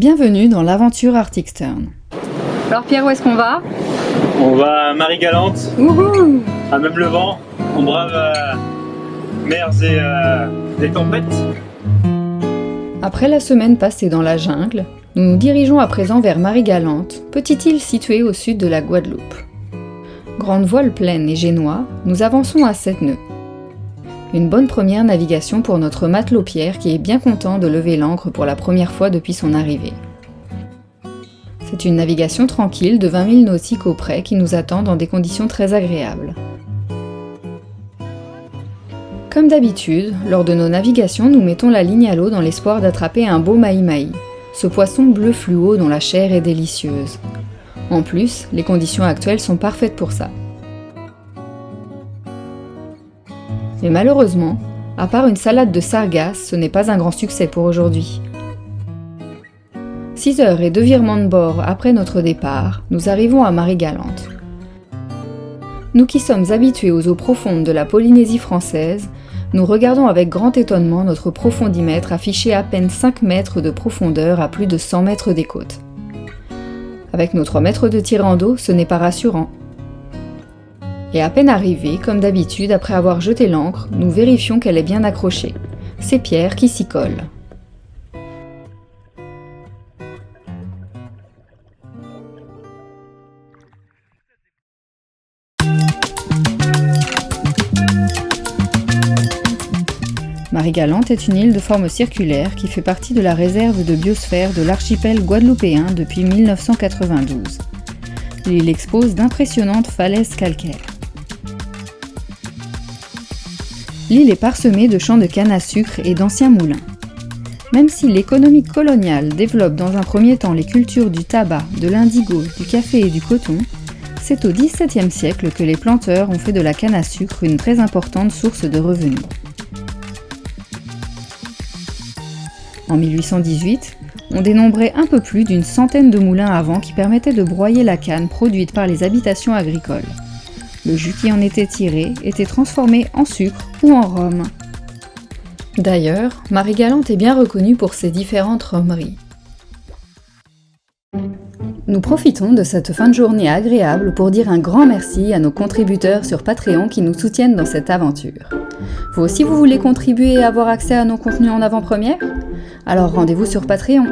Bienvenue dans l'aventure Arctic Stern. Alors Pierre, où est-ce qu'on va? On va à Marie-Galante, Wouhou! à même le vent, on brave mers et des tempêtes. Après la semaine passée dans la jungle, nous nous dirigeons à présent vers Marie-Galante, petite île située au sud de la Guadeloupe. Grande voile pleine et génois, nous avançons à 7 nœuds. Une bonne première navigation pour notre matelot Pierre qui est bien content de lever l'ancre pour la première fois depuis son arrivée. C'est une navigation tranquille de 20 000 nautiques au près qui nous attend dans des conditions très agréables. Comme d'habitude, lors de nos navigations, nous mettons la ligne à l'eau dans l'espoir d'attraper un beau mahi-mahi, ce poisson bleu fluo dont la chair est délicieuse. En plus, les conditions actuelles sont parfaites pour ça. Mais malheureusement, à part une salade de sargasses, ce n'est pas un grand succès pour aujourd'hui. 6 heures et 2 virements de bord après notre départ, nous arrivons à Marie-Galante. Nous qui sommes habitués aux eaux profondes de la Polynésie française, nous regardons avec grand étonnement notre profondimètre affiché à peine 5 mètres de profondeur à plus de 100 mètres des côtes. Avec nos 3 mètres de tirant d'eau, ce n'est pas rassurant. Et à peine arrivés, comme d'habitude, après avoir jeté l'ancre, nous vérifions qu'elle est bien accrochée. C'est Pierre qui s'y colle. Marie-Galante est une île de forme circulaire qui fait partie de la réserve de biosphère de l'archipel guadeloupéen depuis 1992. L'île expose d'impressionnantes falaises calcaires. L'île est parsemée de champs de canne à sucre et d'anciens moulins. Même si l'économie coloniale développe dans un premier temps les cultures du tabac, de l'indigo, du café et du coton, c'est au XVIIe siècle que les planteurs ont fait de la canne à sucre une très importante source de revenus. En 1818, on dénombrait un peu plus d'une centaine de moulins à vent qui permettaient de broyer la canne produite par les habitations agricoles. Le jus qui en était tiré était transformé en sucre ou en rhum. D'ailleurs, Marie-Galante est bien reconnue pour ses différentes rhumeries. Nous profitons de cette fin de journée agréable pour dire un grand merci à nos contributeurs sur Patreon qui nous soutiennent dans cette aventure. Vous aussi vous voulez contribuer et avoir accès à nos contenus en avant-première? Alors rendez-vous sur Patreon.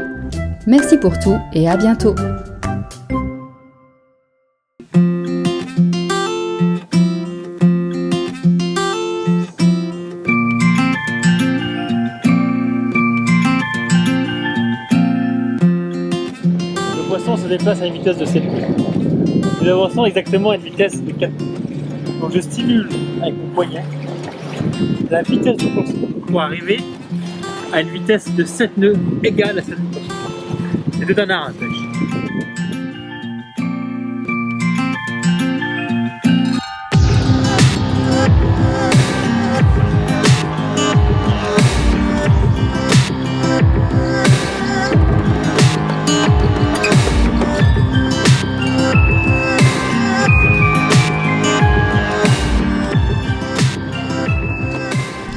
Merci pour tout et à bientôt. Le poisson se déplace à une vitesse de 7 nœuds. Nous avançons exactement à une vitesse de 4 nœuds. Donc je stimule avec mon poignet la vitesse du poisson pour arriver à une vitesse de 7 nœuds égale à celle du poisson. C'est tout un art à la pêche.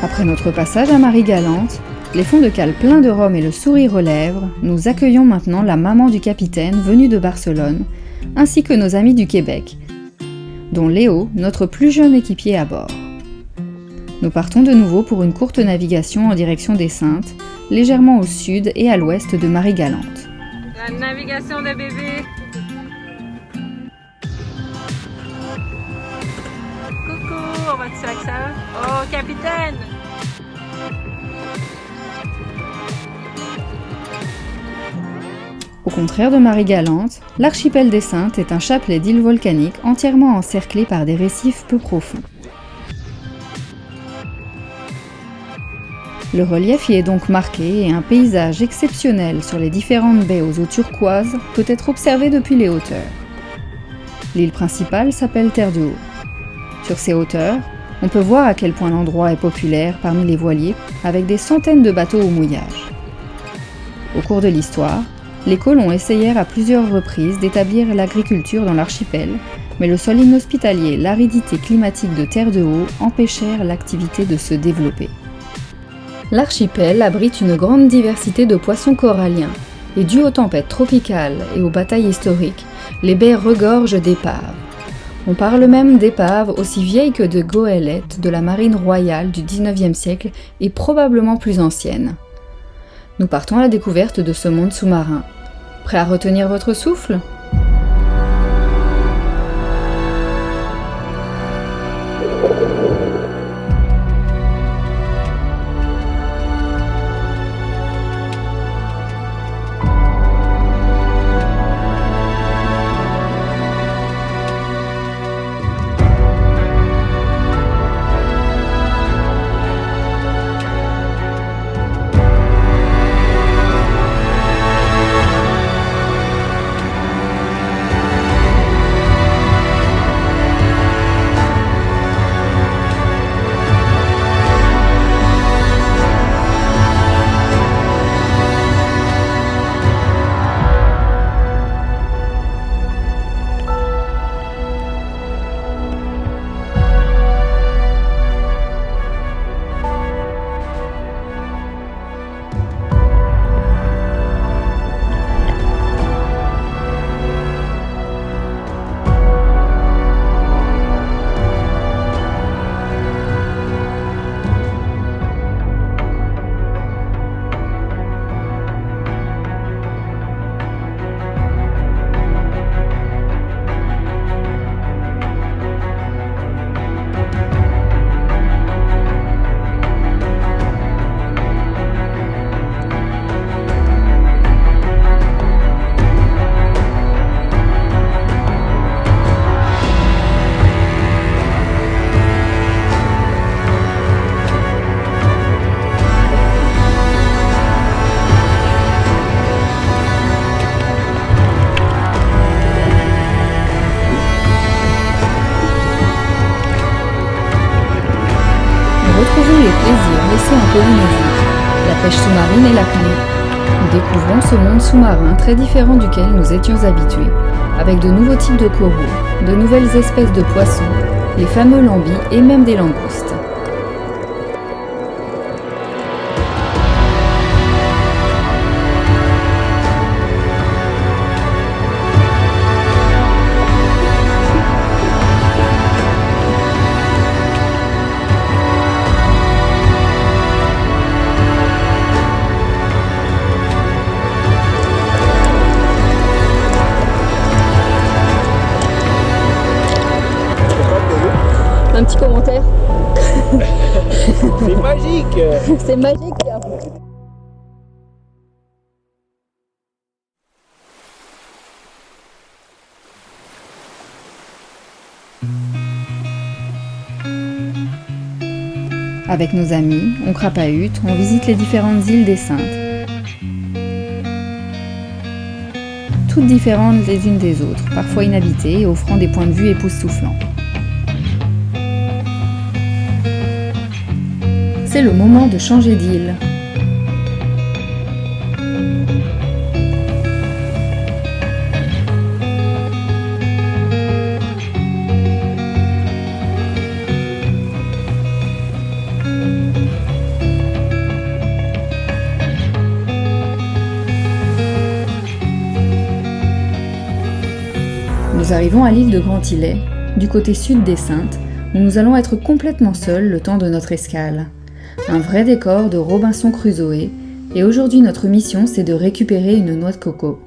Après notre passage à Marie-Galante, les fonds de cale pleins de rhum et le sourire aux lèvres, nous accueillons maintenant la maman du capitaine venue de Barcelone, ainsi que nos amis du Québec, dont Léo, notre plus jeune équipier à bord. Nous partons de nouveau pour une courte navigation en direction des Saintes, légèrement au sud et à l'ouest de Marie-Galante. La navigation de bébé. Coucou, on va-tu avec ça? Oh, capitaine! Au contraire de Marie-Galante, l'archipel des Saintes est un chapelet d'îles volcaniques entièrement encerclées par des récifs peu profonds. Le relief y est donc marqué et un paysage exceptionnel sur les différentes baies aux eaux turquoises peut être observé depuis les hauteurs. L'île principale s'appelle Terre-de-Haut. Sur ces hauteurs, on peut voir à quel point l'endroit est populaire parmi les voiliers, avec des centaines de bateaux au mouillage. Au cours de l'histoire, les colons essayèrent à plusieurs reprises d'établir l'agriculture dans l'archipel, mais le sol inhospitalier et l'aridité climatique de Terre-de-Haut empêchèrent l'activité de se développer. L'archipel abrite une grande diversité de poissons coralliens, et dû aux tempêtes tropicales et aux batailles historiques, les baies regorgent d'épaves. On parle même d'épaves aussi vieilles que de goélettes de la marine royale du XIXe siècle et probablement plus anciennes. Nous partons à la découverte de ce monde sous-marin. Prêt à retenir votre souffle ? Retrouvons les plaisirs laissés en Polynésie. La pêche sous-marine est la clé. Nous découvrons ce monde sous-marin très différent duquel nous étions habitués, avec de nouveaux types de coraux, de nouvelles espèces de poissons, les fameux lambis et même des langoustes. Un petit commentaire. C'est magique. C'est magique. Avec nos amis, on crapahute, on visite les différentes îles des Saintes. Toutes différentes les unes des autres, parfois inhabitées et offrant des points de vue époustouflants. C'est le moment de changer d'île. Nous arrivons à l'île de Grand Islet, du côté sud des Saintes, où nous allons être complètement seuls le temps de notre escale. Un vrai décor de Robinson Crusoe, et aujourd'hui notre mission c'est de récupérer une noix de coco.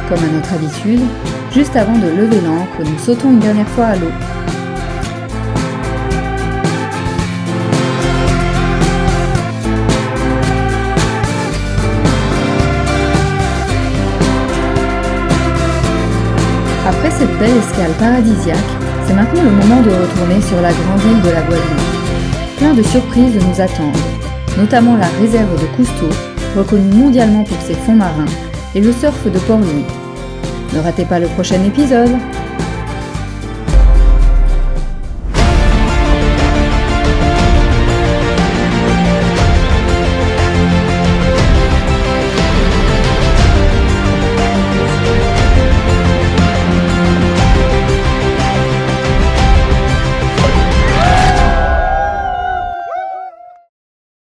Comme à notre habitude, juste avant de lever l'ancre, nous sautons une dernière fois à l'eau. Après cette belle escale paradisiaque, c'est maintenant le moment de retourner sur la grande île de la Guadeloupe. Plein de surprises nous attendent, notamment la réserve de Cousteau, reconnue mondialement pour ses fonds marins, et le surf de Port-Louis. Ne ratez pas le prochain épisode!